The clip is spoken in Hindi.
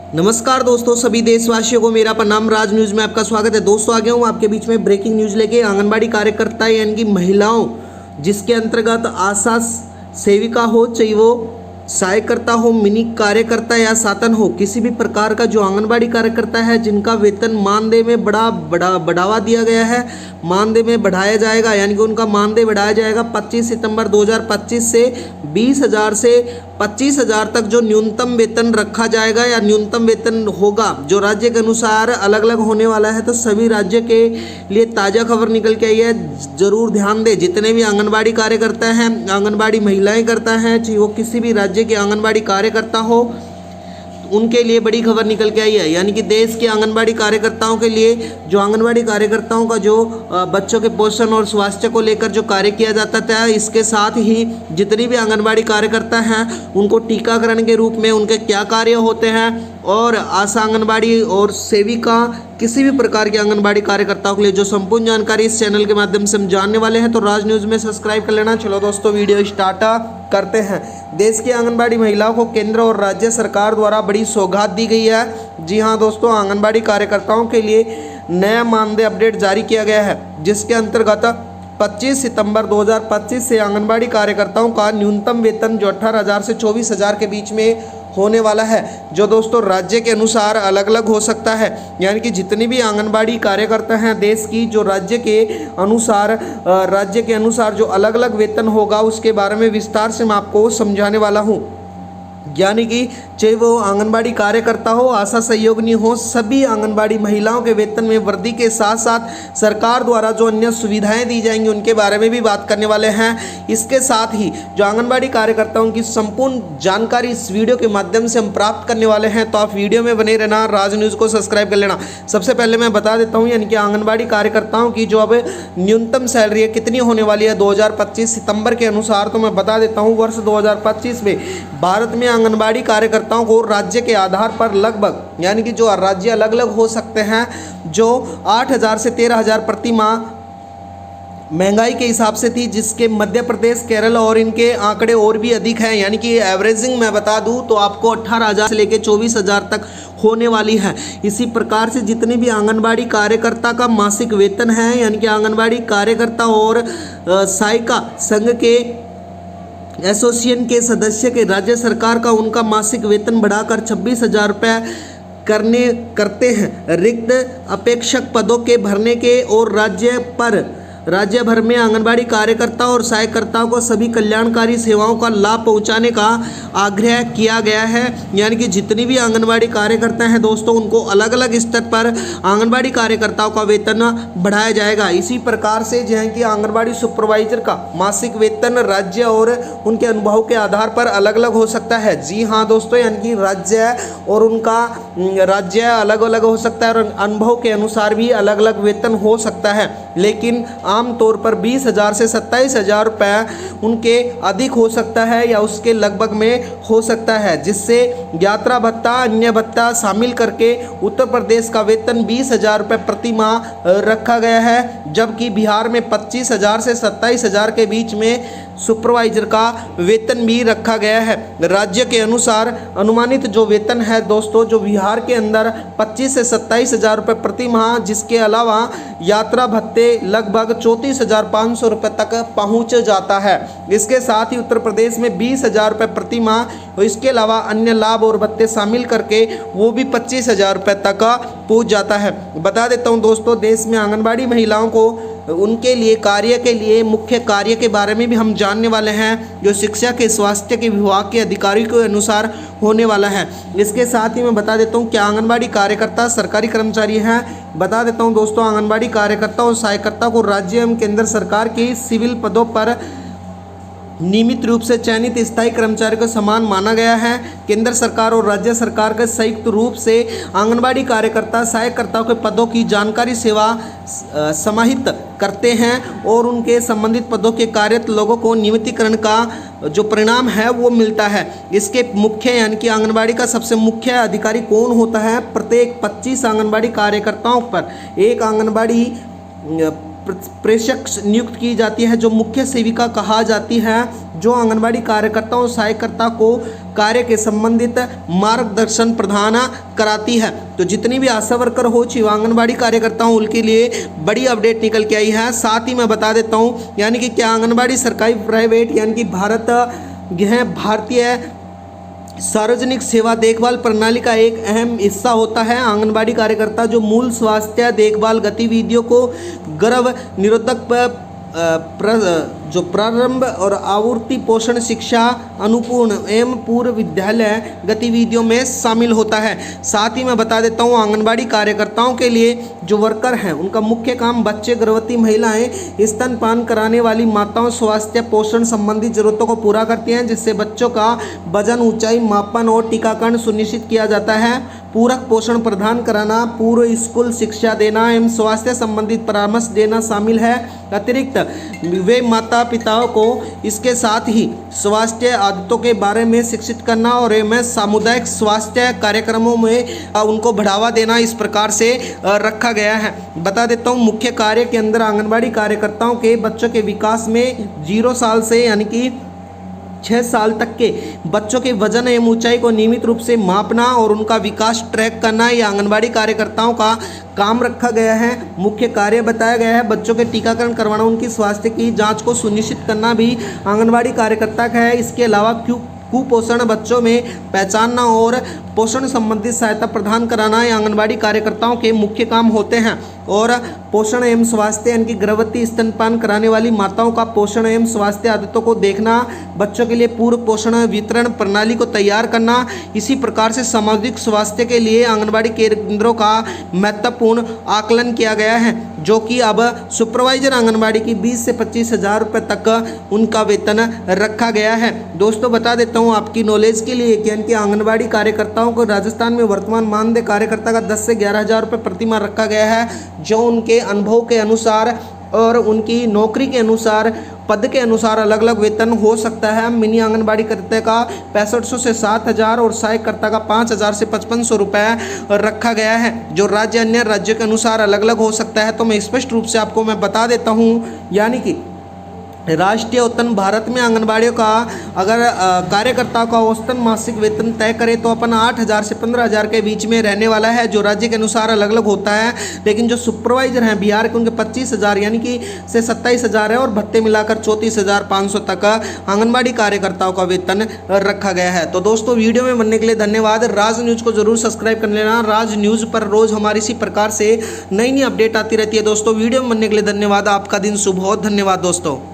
नमस्कार दोस्तों, सभी देशवासियों को मेरा प्रणाम। राज न्यूज़ में आपका स्वागत है। दोस्तों आ गया हूँ आपके बीच में ब्रेकिंग न्यूज़ लेके। आंगनबाड़ी कार्यकर्ता यानी कि महिलाओं, जिसके अंतर्गत आशा सेविका हो, चाहे वो सहायकर्ता हो, मिनी कार्यकर्ता या सातन हो, किसी भी प्रकार का जो आंगनबाड़ी कार्यकर्ता है जिनका वेतन मानदेय में बढ़ावा दिया गया है, मानदेय में बढ़ाया जाएगा, यानी कि उनका मानदेय बढ़ाया जाएगा 25 सितंबर 2025 से 20,000 से 25,000 तक जो न्यूनतम वेतन रखा जाएगा या न्यूनतम वेतन होगा जो राज्य के अनुसार अलग अलग होने वाला है। तो सभी राज्य के लिए ताज़ा खबर निकल के आई है, ज़रूर ध्यान दें। जितने भी आंगनबाड़ी कार्यकर्ता हैं, आंगनबाड़ी महिलाएं करता हैं, चाहे वो किसी भी राज्य के आंगनबाड़ी कार्यकर्ता हो, उनके लिए बड़ी खबर निकल के आई है। यानी कि देश के आंगनबाड़ी कार्यकर्ताओं के लिए, जो आंगनबाड़ी कार्यकर्ताओं का जो बच्चों के पोषण और स्वास्थ्य को लेकर जो कार्य किया जाता था, इसके साथ ही जितनी भी आंगनबाड़ी कार्यकर्ता हैं उनको टीकाकरण के रूप में उनके क्या कार्य होते हैं, और आशा आंगनबाड़ी और सेविका, किसी भी प्रकार के आंगनबाड़ी कार्यकर्ताओं के लिए जो संपूर्ण जानकारी इस चैनल के माध्यम से हम जानने वाले हैं। तो राज न्यूज़ में सब्सक्राइब कर लेना। चलो दोस्तों, वीडियो स्टार्ट करते हैं। देश की आंगनबाड़ी महिलाओं को केंद्र और राज्य सरकार द्वारा बड़ी सौगात दी गई है। जी हाँ दोस्तों, आंगनबाड़ी कार्यकर्ताओं के लिए नया मानदेय अपडेट जारी किया गया है, जिसके अंतर्गत 25 सितंबर 2025 से आंगनबाड़ी कार्यकर्ताओं का न्यूनतम वेतन जो 18,000 से 24,000 के बीच में होने वाला है, जो दोस्तों राज्य के अनुसार अलग अलग हो सकता है। यानी कि जितनी भी आंगनबाड़ी कार्यकर्ता हैं देश की, जो राज्य के अनुसार जो अलग अलग वेतन होगा, उसके बारे में विस्तार से मैं आपको समझाने वाला हूँ। यानी कि चाहे वो आंगनबाड़ी कार्यकर्ता हो, आशा सहयोगिनी हो, सभी आंगनबाड़ी महिलाओं के वेतन में वृद्धि के साथ साथ सरकार द्वारा जो अन्य सुविधाएं दी जाएंगी उनके बारे में भी बात करने वाले हैं। इसके साथ ही जो आंगनबाड़ी कार्यकर्ताओं की संपूर्ण जानकारी इस वीडियो के माध्यम से हम प्राप्त करने वाले हैं, तो आप वीडियो में बने रहना, राज न्यूज़ को सब्सक्राइब कर लेना। सबसे पहले मैं बता देता हूँ, यानी कि आंगनबाड़ी कार्यकर्ताओं की जो अब न्यूनतम सैलरी है कितनी होने वाली है 2025 सितंबर के अनुसार। तो मैं बता देता हूँ, वर्ष 2025 में भारत में आंगनबाड़ी कार्यकर्ताओं को राज्य के आधार पर लगभग, यानी कि जो राज्य अलग अलग हो सकते हैं, जो 8,000 से 13,000 प्रति माह महंगाई के हिसाब से थी, जिसके मध्य प्रदेश, केरल और इनके आंकड़े और भी अधिक हैं। यानी कि एवरेजिंग मैं बता दूं तो आपको 18,000 से लेकर 24,000 तक होने वाली है। इसी प्रकार से जितने भी आंगनबाड़ी कार्यकर्ता का मासिक वेतन है, यानी कि आंगनबाड़ी कार्यकर्ता और सहायिका संघ के एसोसिएशन के सदस्य के राज्य सरकार का उनका मासिक वेतन बढ़ाकर 26,000 रुपये करते हैं। रिक्त अपेक्षक पदों के भरने के और राज्य भर में आंगनबाड़ी कार्यकर्ता और सहायकर्ताओं को सभी कल्याणकारी सेवाओं का लाभ पहुंचाने का आग्रह किया गया है। यानी कि जितनी भी आंगनबाड़ी कार्यकर्ता हैं दोस्तों, उनको अलग अलग स्तर पर आंगनबाड़ी कार्यकर्ताओं का वेतन बढ़ाया जाएगा। इसी प्रकार से जो है कि आंगनबाड़ी सुपरवाइजर का मासिक वेतन राज्य और उनके अनुभव के आधार पर अलग अलग हो सकता है। जी हाँ दोस्तों, यानी कि राज्य और उनका राज्य अलग अलग हो सकता है और अनुभव के अनुसार भी अलग अलग वेतन हो सकता है, लेकिन आमतौर पर 20,000 से 27,000 रुपये उनके अधिक हो सकता है या उसके लगभग में हो सकता है, जिससे यात्रा भत्ता, अन्य भत्ता शामिल करके उत्तर प्रदेश का वेतन 20,000 रुपये प्रति माह रखा गया है, जबकि बिहार में 25,000 से 27,000 के बीच में सुपरवाइजर का वेतन भी रखा गया है। राज्य के अनुसार अनुमानित जो वेतन है दोस्तों, जो बिहार के अंदर 25 से 27,000 रुपये प्रति माह, जिसके अलावा यात्रा भत्ते लगभग 34,500 रुपये तक पहुंच जाता है। इसके साथ ही उत्तर प्रदेश में 20,000 रुपये प्रति माह, और इसके अलावा अन्य लाभ और भत्ते शामिल करके वो भी 25,000 रुपये तक पहुंच जाता है। बता देता हूं दोस्तों, देश में आंगनबाड़ी महिलाओं को उनके लिए कार्य के लिए मुख्य कार्य के बारे में भी हम जानने वाले हैं, जो शिक्षा के स्वास्थ्य के विभाग के अधिकारी के अनुसार होने वाला है। इसके साथ ही मैं बता देता हूं, क्या आंगनबाड़ी कार्यकर्ता सरकारी कर्मचारी हैं। बता देता हूं दोस्तों, आंगनबाड़ी कार्यकर्ता और सहायकर्ता को राज्य एवं केंद्र सरकार की सिविल पदों पर नियमित रूप से चयनित स्थायी कर्मचारियों को समान माना गया है। केंद्र सरकार और राज्य सरकार के संयुक्त रूप से आंगनबाड़ी कार्यकर्ता सहायकर्ताओं के पदों की जानकारी सेवा समाहित करते हैं और उनके संबंधित पदों के कार्यरत लोगों को नियमितीकरण का जो परिणाम है वो मिलता है। इसके मुख्य, यानी कि आंगनबाड़ी का सबसे मुख्य अधिकारी कौन होता है? प्रत्येक 25 आंगनबाड़ी कार्यकर्ताओं पर एक आंगनबाड़ी प्रेषक नियुक्त की जाती है, जो मुख्य सेविका कहा जाती है, जो आंगनबाड़ी कार्यकर्ताओं सहायकर्ता को कार्य के संबंधित मार्गदर्शन प्रदान कराती है। तो जितनी भी आशा वर्कर हो चाहे आंगनबाड़ी कार्यकर्ता हूँ उनके लिए बड़ी अपडेट निकल के आई है। साथ ही मैं बता देता हूँ यानी कि क्या आंगनबाड़ी सरकारी प्राइवेट यानी कि भारतीय सार्वजनिक सेवा देखभाल प्रणाली का एक अहम हिस्सा होता है। आंगनबाड़ी कार्यकर्ता जो मूल स्वास्थ्य देखभाल गतिविधियों को गर्भ निरोधक जो प्रारंभ और आवर्ती पोषण शिक्षा अनुपूर्ण एवं पूर्व विद्यालय गतिविधियों में शामिल होता है। साथ ही मैं बता देता हूँ आंगनबाड़ी कार्यकर्ताओं के लिए जो वर्कर हैं उनका मुख्य काम बच्चे, गर्भवती महिलाएं, स्तनपान कराने वाली माताओं स्वास्थ्य पोषण संबंधी जरूरतों को पूरा करती हैं, जिससे बच्चों का वजन, ऊंचाई मापन और टीकाकरण सुनिश्चित किया जाता है। पूरक पोषण प्रदान कराना, पूर्व स्कूल शिक्षा देना एवं स्वास्थ्य संबंधित परामर्श देना शामिल है। अतिरिक्त वे माता पिताओं को इसके साथ ही स्वास्थ्य आदतों के बारे में शिक्षित करना और एवं सामुदायिक स्वास्थ्य कार्यक्रमों में उनको बढ़ावा देना इस प्रकार से रखा गया है। बता देता हूँ मुख्य कार्य के अंदर आंगनबाड़ी कार्यकर्ताओं के बच्चों के विकास में 0 साल से यानी कि 6 साल तक के बच्चों के वजन एवं ऊंचाई को नियमित रूप से मापना और उनका विकास ट्रैक करना ये आंगनबाड़ी कार्यकर्ताओं का काम रखा गया है। मुख्य कार्य बताया गया है बच्चों के टीकाकरण करवाना, उनकी स्वास्थ्य की जांच को सुनिश्चित करना भी आंगनबाड़ी कार्यकर्ता का है। इसके अलावा कुपोषण बच्चों में पहचानना और पोषण संबंधित सहायता प्रदान कराना ये आंगनबाड़ी कार्यकर्ताओं के मुख्य काम होते हैं। और पोषण एवं स्वास्थ्य यानी कि गर्भवती स्तनपान कराने वाली माताओं का पोषण एवं स्वास्थ्य आदतों को देखना, बच्चों के लिए पूर्व पोषण वितरण प्रणाली को तैयार करना। इसी प्रकार से सामाजिक स्वास्थ्य के लिए आंगनबाड़ी केंद्रों का महत्वपूर्ण आकलन किया गया है, जो कि अब सुपरवाइजर आंगनबाड़ी की 20 से 25 हज़ार रुपये तक उनका वेतन रखा गया है। दोस्तों बता देता हूँ आपकी नॉलेज के लिए कि इनके आंगनबाड़ी कार्यकर्ताओं को राजस्थान में वर्तमान मानदेय कार्यकर्ता का 10 से 11 हज़ार रुपये प्रति माह रखा गया है, जो उनके अनुभव के अनुसार और उनकी नौकरी के अनुसार पद के अनुसार अलग अलग वेतन हो सकता है। मिनी आंगनबाड़ी करते का 6500 से 7000 और सहायक कर्ता का 5000 से 5500 रुपये रखा गया है, जो राज्य अन्य राज्यों के अनुसार अलग अलग हो सकता है। तो मैं स्पष्ट रूप से आपको मैं बता देता हूँ यानी कि राष्ट्रीय औसतन भारत में आंगनबाड़ियों का अगर कार्यकर्ता का औसतन मासिक वेतन तय करें तो अपन 8000 से 15000 के बीच में रहने वाला है, जो राज्य के अनुसार अलग अलग होता है। लेकिन जो सुपरवाइजर हैं बिहार के उनके 25000 यानी कि से 27000 है और भत्ते मिलाकर 34500 तक आंगनबाड़ी कार्यकर्ताओं का वेतन रखा गया है। तो दोस्तों वीडियो में बनने के लिए धन्यवाद। राज न्यूज़ को जरूर सब्सक्राइब कर लेना। राज न्यूज़ पर रोज़ हमारी इसी प्रकार से नई नई अपडेट आती रहती है। दोस्तों वीडियो में बनने के लिए धन्यवाद। आपका दिन शुभ हो। धन्यवाद दोस्तों।